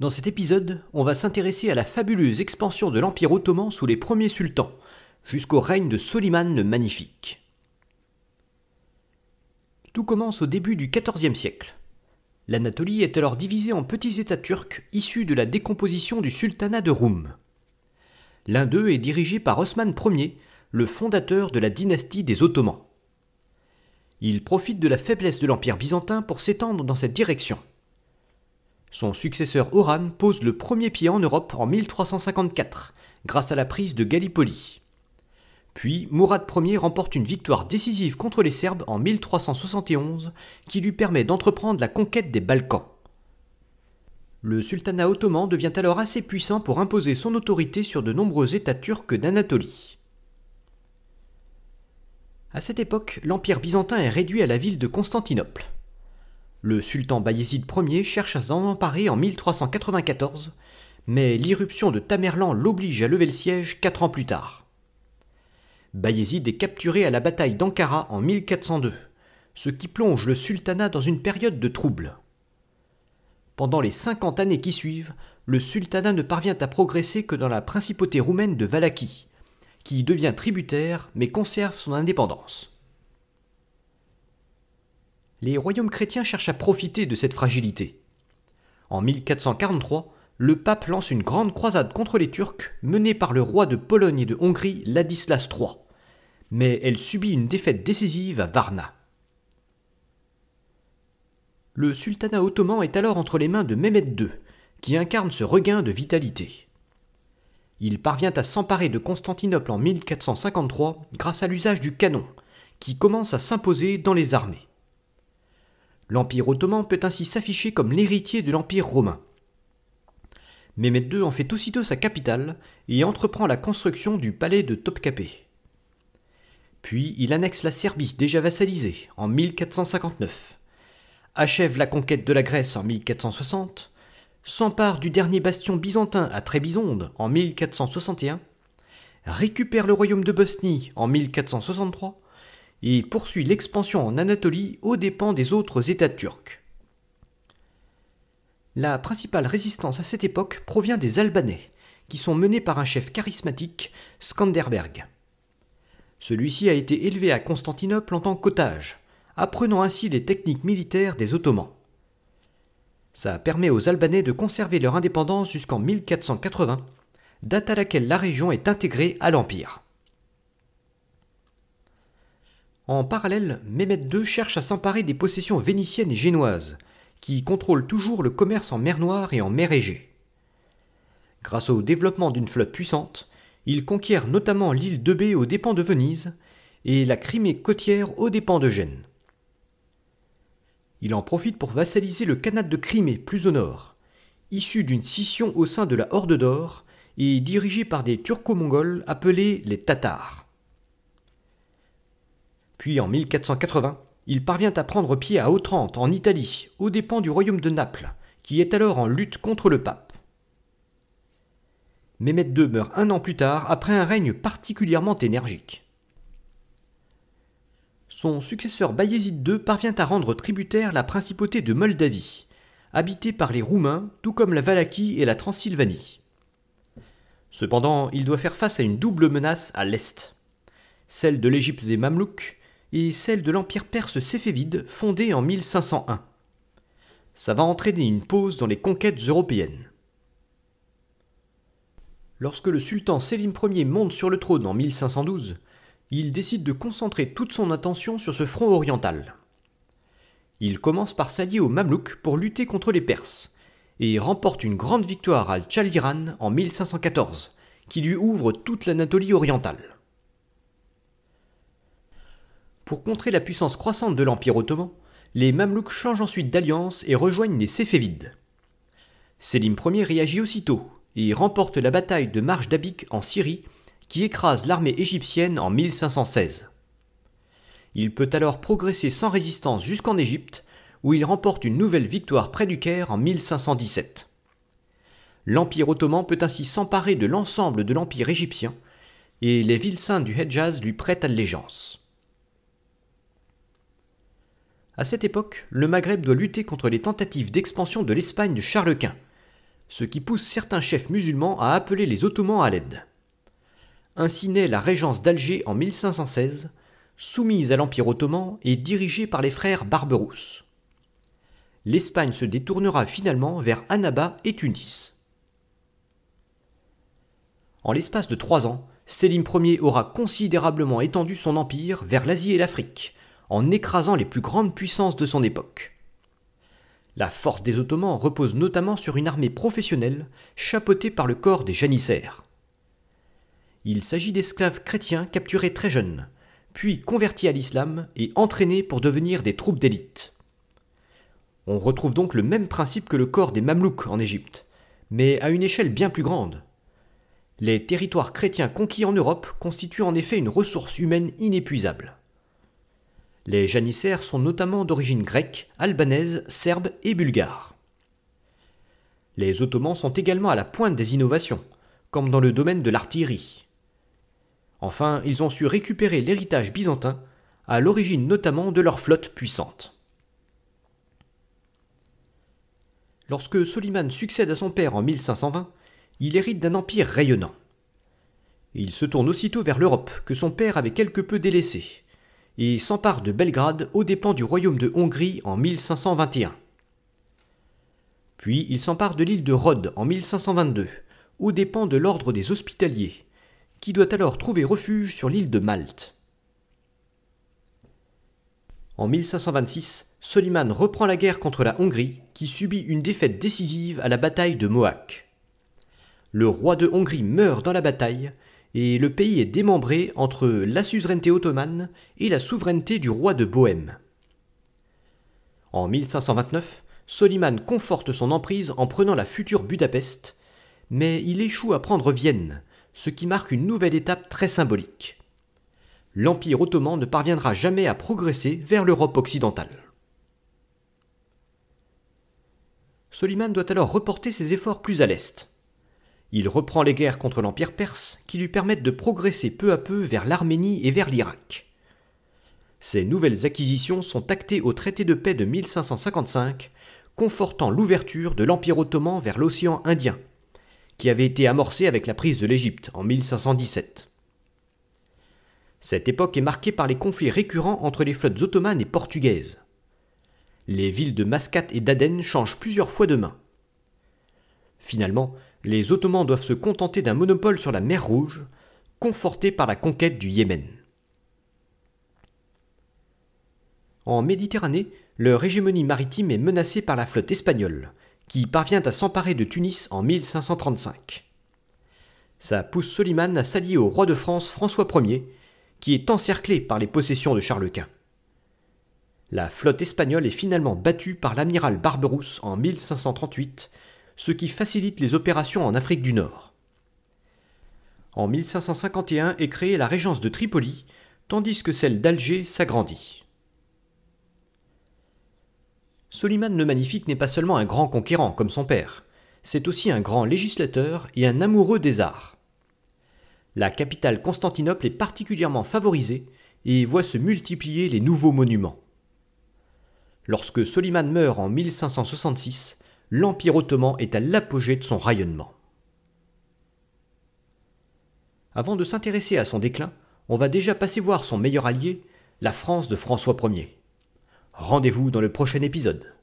Dans cet épisode, on va s'intéresser à la fabuleuse expansion de l'Empire ottoman sous les premiers sultans, jusqu'au règne de Soliman le Magnifique. Tout commence au début du XIVe siècle. L'Anatolie est alors divisée en petits États turcs issus de la décomposition du sultanat de Roum. L'un d'eux est dirigé par Osman Ier, le fondateur de la dynastie des Ottomans. Il profite de la faiblesse de l'Empire byzantin pour s'étendre dans cette direction. Son successeur Orhan pose le premier pied en Europe en 1354, grâce à la prise de Gallipoli. Puis Mourad Ier remporte une victoire décisive contre les Serbes en 1371, qui lui permet d'entreprendre la conquête des Balkans. Le sultanat ottoman devient alors assez puissant pour imposer son autorité sur de nombreux États turcs d'Anatolie. À cette époque, l'Empire byzantin est réduit à la ville de Constantinople. Le sultan Bayezid Ier cherche à s'en emparer en 1394, mais l'irruption de Tamerlan l'oblige à lever le siège 4 ans plus tard. Bayezid est capturé à la bataille d'Ankara en 1402, ce qui plonge le sultanat dans une période de trouble. Pendant les 50 années qui suivent, le sultanat ne parvient à progresser que dans la principauté roumaine de Valachie, qui devient tributaire mais conserve son indépendance. Les royaumes chrétiens cherchent à profiter de cette fragilité. En 1443, le pape lance une grande croisade contre les Turcs menée par le roi de Pologne et de Hongrie Ladislas III, mais elle subit une défaite décisive à Varna. Le sultanat ottoman est alors entre les mains de Mehmed II, qui incarne ce regain de vitalité. Il parvient à s'emparer de Constantinople en 1453 grâce à l'usage du canon, qui commence à s'imposer dans les armées. L'Empire ottoman peut ainsi s'afficher comme l'héritier de l'Empire romain. Mehmed II en fait aussitôt sa capitale et entreprend la construction du palais de Topkapı. Puis il annexe la Serbie déjà vassalisée en 1459, achève la conquête de la Grèce en 1460, s'empare du dernier bastion byzantin à Trébizonde en 1461, récupère le royaume de Bosnie en 1463 et poursuit l'expansion en Anatolie aux dépens des autres États turcs. La principale résistance à cette époque provient des Albanais, qui sont menés par un chef charismatique, Skanderberg. Celui-ci a été élevé à Constantinople en tant qu'otage, apprenant ainsi les techniques militaires des Ottomans. Ça permet aux Albanais de conserver leur indépendance jusqu'en 1480, date à laquelle la région est intégrée à l'Empire. En parallèle, Mehmed II cherche à s'emparer des possessions vénitiennes et génoises, qui contrôlent toujours le commerce en mer Noire et en mer Égée. Grâce au développement d'une flotte puissante, il conquiert notamment l'île d'Eubée aux dépens de Venise et la Crimée côtière aux dépens de Gênes. Il en profite pour vassaliser le Khanat de Crimée plus au nord, issu d'une scission au sein de la Horde d'Or et dirigé par des Turco-Mongols appelés les Tatars. Puis en 1480, il parvient à prendre pied à Otrante en Italie, aux dépens du royaume de Naples, qui est alors en lutte contre le pape. Mehmed II meurt un an plus tard après un règne particulièrement énergique. Son successeur Bayezid II parvient à rendre tributaire la principauté de Moldavie, habitée par les Roumains, tout comme la Valachie et la Transylvanie. Cependant, il doit faire face à une double menace à l'est, celle de l'Égypte des Mamelouks et celle de l'empire perse séfévide fondé en 1501. Ça va entraîner une pause dans les conquêtes européennes. Lorsque le sultan Sélim Ier monte sur le trône en 1512, il décide de concentrer toute son attention sur ce front oriental. Il commence par s'allier aux Mamelouks pour lutter contre les Perses et remporte une grande victoire à Tchaliran en 1514, qui lui ouvre toute l'Anatolie orientale. Pour contrer la puissance croissante de l'Empire ottoman, les Mamelouks changent ensuite d'alliance et rejoignent les Séfévides. Sélim Ier réagit aussitôt et remporte la bataille de Marj Dabik en Syrie, qui écrase l'armée égyptienne en 1516. Il peut alors progresser sans résistance jusqu'en Égypte, où il remporte une nouvelle victoire près du Caire en 1517. L'Empire ottoman peut ainsi s'emparer de l'ensemble de l'Empire égyptien, et les villes saintes du Hedjaz lui prêtent allégeance. À cette époque, le Maghreb doit lutter contre les tentatives d'expansion de l'Espagne de Charles Quint, ce qui pousse certains chefs musulmans à appeler les Ottomans à l'aide. Ainsi naît la régence d'Alger en 1516, soumise à l'Empire ottoman et dirigée par les frères Barberousse. L'Espagne se détournera finalement vers Annaba et Tunis. En l'espace de 3 ans, Sélim Ier aura considérablement étendu son empire vers l'Asie et l'Afrique, en écrasant les plus grandes puissances de son époque. La force des Ottomans repose notamment sur une armée professionnelle chapeautée par le corps des janissaires. Il s'agit d'esclaves chrétiens capturés très jeunes, puis convertis à l'islam et entraînés pour devenir des troupes d'élite. On retrouve donc le même principe que le corps des Mamelouks en Égypte, mais à une échelle bien plus grande. Les territoires chrétiens conquis en Europe constituent en effet une ressource humaine inépuisable. Les janissaires sont notamment d'origine grecque, albanaise, serbe et bulgare. Les Ottomans sont également à la pointe des innovations, comme dans le domaine de l'artillerie. Enfin, ils ont su récupérer l'héritage byzantin, à l'origine notamment de leur flotte puissante. Lorsque Soliman succède à son père en 1520, il hérite d'un empire rayonnant. Il se tourne aussitôt vers l'Europe, que son père avait quelque peu délaissée, et s'empare de Belgrade aux dépens du royaume de Hongrie en 1521. Puis il s'empare de l'île de Rhodes en 1522, aux dépens de l'ordre des Hospitaliers, qui doit alors trouver refuge sur l'île de Malte. En 1526, Soliman reprend la guerre contre la Hongrie, qui subit une défaite décisive à la bataille de Mohacs. Le roi de Hongrie meurt dans la bataille, et le pays est démembré entre la suzeraineté ottomane et la souveraineté du roi de Bohême. En 1529, Soliman conforte son emprise en prenant la future Budapest, mais il échoue à prendre Vienne, ce qui marque une nouvelle étape très symbolique. L'Empire ottoman ne parviendra jamais à progresser vers l'Europe occidentale. Soliman doit alors reporter ses efforts plus à l'est. Il reprend les guerres contre l'Empire perse qui lui permettent de progresser peu à peu vers l'Arménie et vers l'Irak. Ces nouvelles acquisitions sont actées au traité de paix de 1555, confortant l'ouverture de l'Empire ottoman vers l'océan Indien, qui avait été amorcé avec la prise de l'Égypte en 1517. Cette époque est marquée par les conflits récurrents entre les flottes ottomanes et portugaises. Les villes de Mascate et d'Aden changent plusieurs fois de main. Finalement, les Ottomans doivent se contenter d'un monopole sur la mer Rouge, conforté par la conquête du Yémen. En Méditerranée, leur hégémonie maritime est menacée par la flotte espagnole, qui parvient à s'emparer de Tunis en 1535. Ça pousse Soliman à s'allier au roi de France François Ier, qui est encerclé par les possessions de Charles Quint. La flotte espagnole est finalement battue par l'amiral Barberousse en 1538, ce qui facilite les opérations en Afrique du Nord. En 1551 est créée la régence de Tripoli, tandis que celle d'Alger s'agrandit. Soliman le Magnifique n'est pas seulement un grand conquérant comme son père, c'est aussi un grand législateur et un amoureux des arts. La capitale Constantinople est particulièrement favorisée et voit se multiplier les nouveaux monuments. Lorsque Soliman meurt en 1566, l'Empire ottoman est à l'apogée de son rayonnement. Avant de s'intéresser à son déclin, on va déjà passer voir son meilleur allié, la France de François Ier. Rendez-vous dans le prochain épisode.